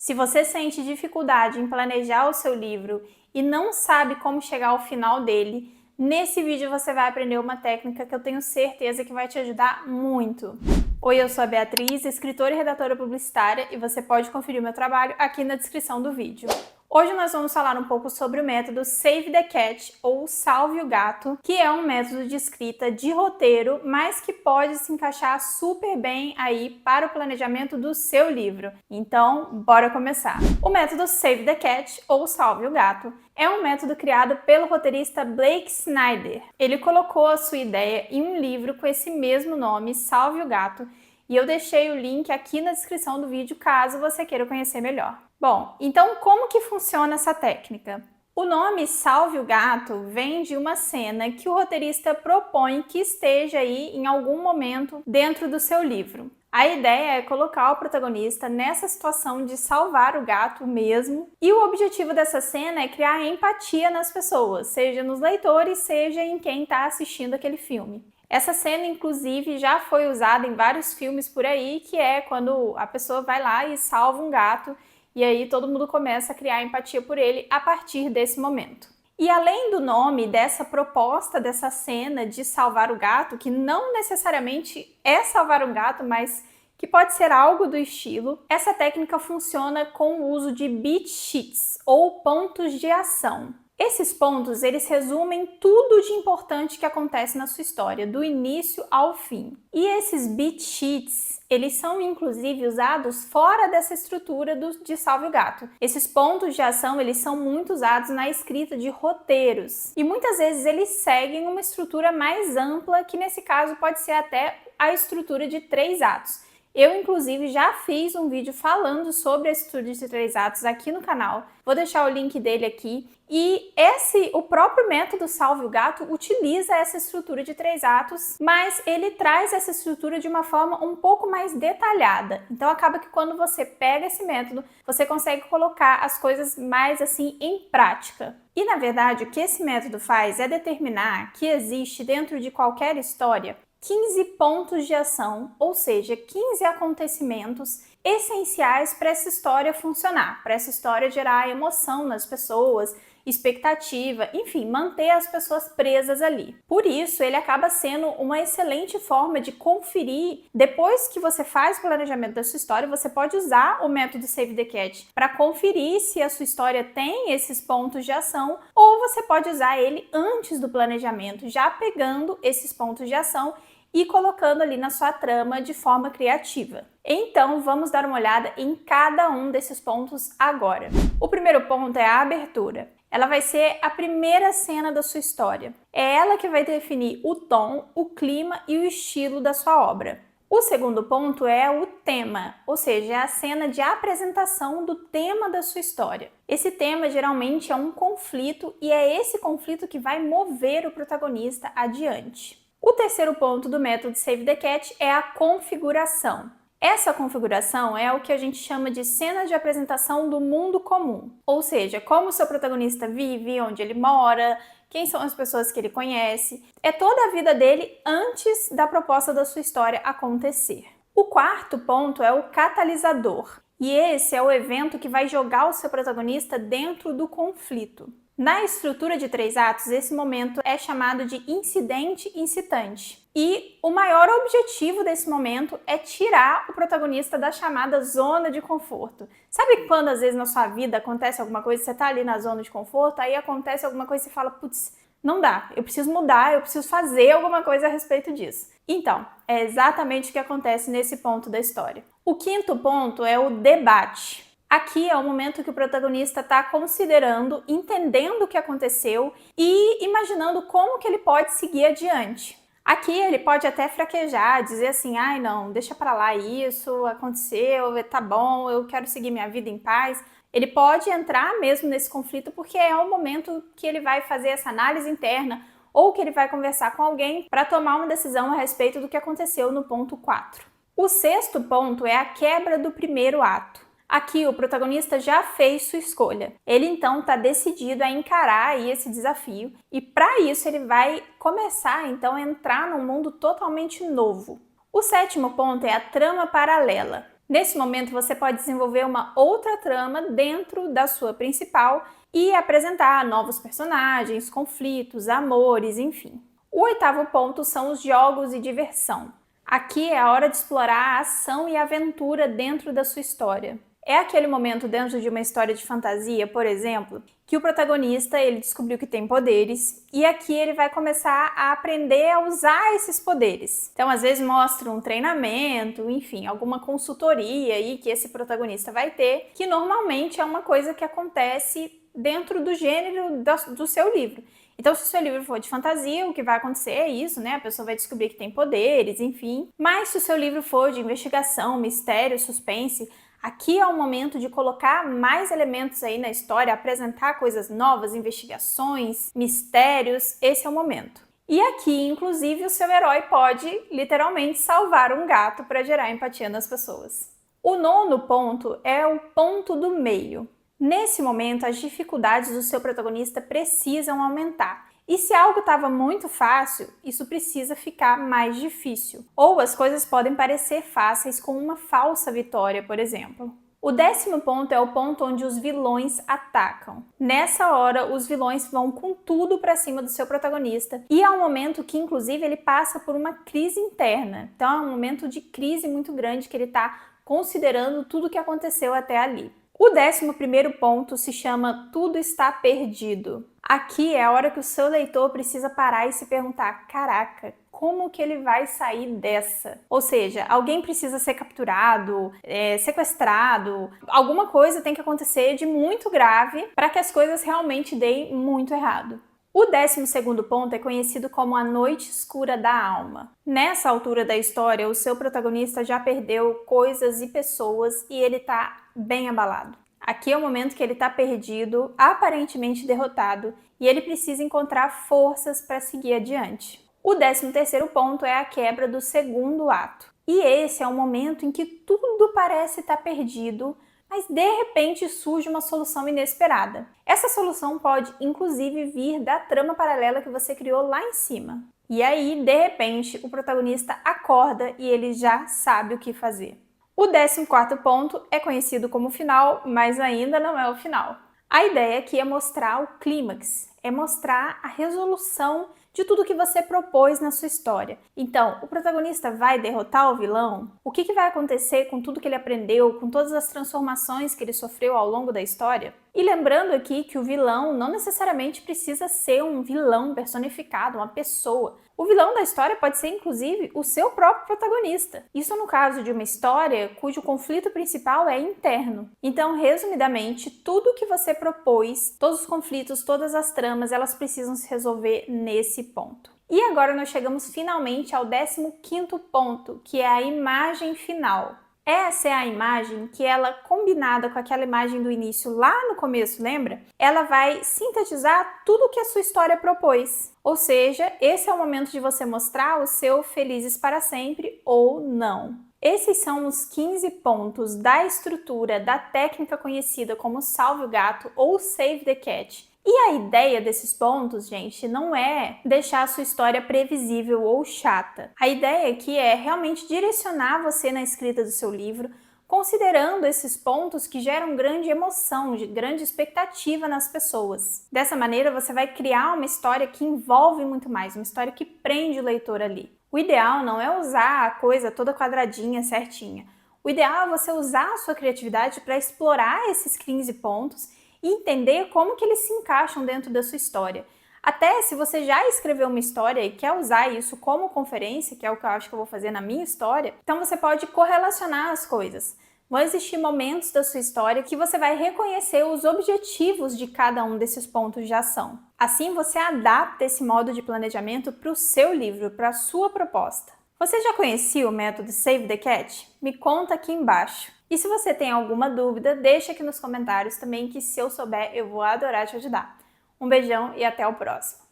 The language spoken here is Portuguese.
Se você sente dificuldade em planejar o seu livro e não sabe como chegar ao final dele, nesse vídeo você vai aprender uma técnica que eu tenho certeza que vai te ajudar muito. Oi, eu sou a Beatriz, escritora e redatora publicitária, e você pode conferir o meu trabalho aqui na descrição do vídeo. Hoje nós vamos falar um pouco sobre o método Save the Cat, ou Salve o Gato, que é um método de escrita de roteiro, mas que pode se encaixar super bem aí para o planejamento do seu livro. Então, bora começar! O método Save the Cat, ou Salve o Gato, é um método criado pelo roteirista Blake Snyder. Ele colocou a sua ideia em um livro com esse mesmo nome, Salve o Gato, e eu deixei o link aqui na descrição do vídeo caso você queira conhecer melhor. Bom, então como que funciona essa técnica? O nome Salve o Gato vem de uma cena que o roteirista propõe que esteja aí em algum momento dentro do seu livro. A ideia é colocar o protagonista nessa situação de salvar o gato mesmo, e o objetivo dessa cena é criar empatia nas pessoas, seja nos leitores, seja em quem está assistindo aquele filme. Essa cena, inclusive, já foi usada em vários filmes por aí, que é quando a pessoa vai lá e salva um gato, e aí todo mundo começa a criar empatia por ele a partir desse momento. E além do nome, dessa proposta, dessa cena de salvar o gato, que não necessariamente é salvar um gato, mas que pode ser algo do estilo, essa técnica funciona com o uso de beat sheets, ou pontos de ação. Esses pontos, eles resumem tudo de importante que acontece na sua história, do início ao fim. E esses beat sheets, eles são inclusive usados fora dessa estrutura de Salve o Gato. Esses pontos de ação, eles são muito usados na escrita de roteiros. E muitas vezes eles seguem uma estrutura mais ampla, que nesse caso pode ser até a estrutura de 3 atos. Eu, inclusive, já fiz um vídeo falando sobre a estrutura de 3 atos aqui no canal. Vou deixar o link dele aqui. E o próprio método Salve o Gato utiliza essa estrutura de 3 atos, mas ele traz essa estrutura de uma forma um pouco mais detalhada. Então acaba que quando você pega esse método, você consegue colocar as coisas mais assim em prática. E na verdade, o que esse método faz é determinar que existe dentro de qualquer história 15 pontos de ação, ou seja, 15 acontecimentos essenciais para essa história funcionar, para essa história gerar emoção nas pessoas, expectativa, enfim, manter as pessoas presas ali. Por isso, ele acaba sendo uma excelente forma de conferir. Depois que você faz o planejamento da sua história, você pode usar o método Save the Cat para conferir se a sua história tem esses pontos de ação, ou você pode usar ele antes do planejamento, já pegando esses pontos de ação e colocando ali na sua trama de forma criativa. Então, vamos dar uma olhada em cada um desses pontos agora. O primeiro ponto é a abertura. Ela vai ser a primeira cena da sua história. É ela que vai definir o tom, o clima e o estilo da sua obra. O segundo ponto é o tema, ou seja, é a cena de apresentação do tema da sua história. Esse tema geralmente é um conflito, e é esse conflito que vai mover o protagonista adiante. O terceiro ponto do método Save the Cat é a configuração. Essa configuração é o que a gente chama de cena de apresentação do mundo comum, ou seja, como o seu protagonista vive, onde ele mora, quem são as pessoas que ele conhece. É toda a vida dele antes da proposta da sua história acontecer. O quarto ponto é o catalisador, e esse é o evento que vai jogar o seu protagonista dentro do conflito. Na estrutura de 3 atos, esse momento é chamado de incidente incitante. E o maior objetivo desse momento é tirar o protagonista da chamada zona de conforto. Sabe quando às vezes na sua vida acontece alguma coisa, você tá ali na zona de conforto, aí acontece alguma coisa e você fala, putz, não dá, eu preciso mudar, eu preciso fazer alguma coisa a respeito disso. Então, é exatamente o que acontece nesse ponto da história. O quinto ponto é o debate. Aqui é o momento que o protagonista está considerando, entendendo o que aconteceu e imaginando como que ele pode seguir adiante. Aqui ele pode até fraquejar, dizer assim, ai não, deixa pra lá isso, aconteceu, tá bom, eu quero seguir minha vida em paz. Ele pode entrar mesmo nesse conflito porque é o momento que ele vai fazer essa análise interna ou que ele vai conversar com alguém para tomar uma decisão a respeito do que aconteceu no ponto 4. O sexto ponto é a quebra do primeiro ato. Aqui o protagonista já fez sua escolha. Ele então está decidido a encarar aí esse desafio, e para isso ele vai começar então a entrar num mundo totalmente novo. O sétimo ponto é a trama paralela. Nesse momento, você pode desenvolver uma outra trama dentro da sua principal e apresentar novos personagens, conflitos, amores, enfim. O 8º ponto são os jogos e diversão. Aqui é a hora de explorar a ação e aventura dentro da sua história. É aquele momento dentro de uma história de fantasia, por exemplo, que o protagonista ele descobriu que tem poderes e aqui ele vai começar a aprender a usar esses poderes. Então, às vezes mostra um treinamento, enfim, alguma consultoria aí que esse protagonista vai ter, que normalmente é uma coisa que acontece dentro do gênero do seu livro. Então, se o seu livro for de fantasia, o que vai acontecer é isso, né? A pessoa vai descobrir que tem poderes, enfim. Mas se o seu livro for de investigação, mistério, suspense, aqui é o momento de colocar mais elementos aí na história, apresentar coisas novas, investigações, mistérios, esse é o momento. E aqui, inclusive, o seu herói pode, literalmente, salvar um gato para gerar empatia nas pessoas. O 9º ponto é o ponto do meio. Nesse momento, as dificuldades do seu protagonista precisam aumentar. E se algo estava muito fácil, isso precisa ficar mais difícil. Ou as coisas podem parecer fáceis com uma falsa vitória, por exemplo. O 10º ponto é o ponto onde os vilões atacam. Nessa hora, os vilões vão com tudo para cima do seu protagonista e é um momento que, inclusive, ele passa por uma crise interna. Então, é um momento de crise muito grande que ele está considerando tudo o que aconteceu até ali. O 11º ponto se chama Tudo está perdido. Aqui é a hora que o seu leitor precisa parar e se perguntar, caraca, como que ele vai sair dessa? Ou seja, alguém precisa ser capturado, sequestrado, alguma coisa tem que acontecer de muito grave para que as coisas realmente deem muito errado. O 12º ponto é conhecido como a noite escura da alma. Nessa altura da história, o seu protagonista já perdeu coisas e pessoas e ele está bem abalado. Aqui é o momento que ele está perdido, aparentemente derrotado, e ele precisa encontrar forças para seguir adiante. O 13º ponto é a quebra do 2º ato. E esse é o momento em que tudo parece estar perdido, mas de repente surge uma solução inesperada. Essa solução pode, inclusive, vir da trama paralela que você criou lá em cima. E aí, de repente, o protagonista acorda e ele já sabe o que fazer. O 14º ponto é conhecido como final, mas ainda não é o final. A ideia aqui é mostrar o clímax, é mostrar a resolução de tudo que você propôs na sua história. Então, o protagonista vai derrotar o vilão? O que vai acontecer com tudo que ele aprendeu, com todas as transformações que ele sofreu ao longo da história? E lembrando aqui que o vilão não necessariamente precisa ser um vilão personificado, uma pessoa. O vilão da história pode ser, inclusive, o seu próprio protagonista. Isso no caso de uma história cujo conflito principal é interno. Então, resumidamente, tudo que você propôs, todos os conflitos, todas as tramas, elas precisam se resolver nesse ponto. E agora nós chegamos finalmente ao 15º ponto, que é a imagem final. Essa é a imagem que ela, combinada com aquela imagem do início lá no começo, lembra? Ela vai sintetizar tudo que a sua história propôs. Ou seja, esse é o momento de você mostrar o seu felizes para sempre ou não. Esses são os 15 pontos da estrutura da técnica conhecida como Salve o Gato ou Save the Cat. E a ideia desses pontos, gente, não é deixar a sua história previsível ou chata. A ideia aqui é realmente direcionar você na escrita do seu livro, considerando esses pontos que geram grande emoção, grande expectativa nas pessoas. Dessa maneira, você vai criar uma história que envolve muito mais, uma história que prende o leitor ali. O ideal não é usar a coisa toda quadradinha, certinha. O ideal é você usar a sua criatividade para explorar esses 15 pontos e entender como que eles se encaixam dentro da sua história. Até se você já escreveu uma história e quer usar isso como conferência, que é o que eu acho que eu vou fazer na minha história, então você pode correlacionar as coisas. Vão existir momentos da sua história que você vai reconhecer os objetivos de cada um desses pontos de ação. Assim você adapta esse modo de planejamento para o seu livro, para a sua proposta. Você já conhecia o método Save the Cat? Me conta aqui embaixo. E se você tem alguma dúvida, deixa aqui nos comentários também que se eu souber eu vou adorar te ajudar. Um beijão e até o próximo!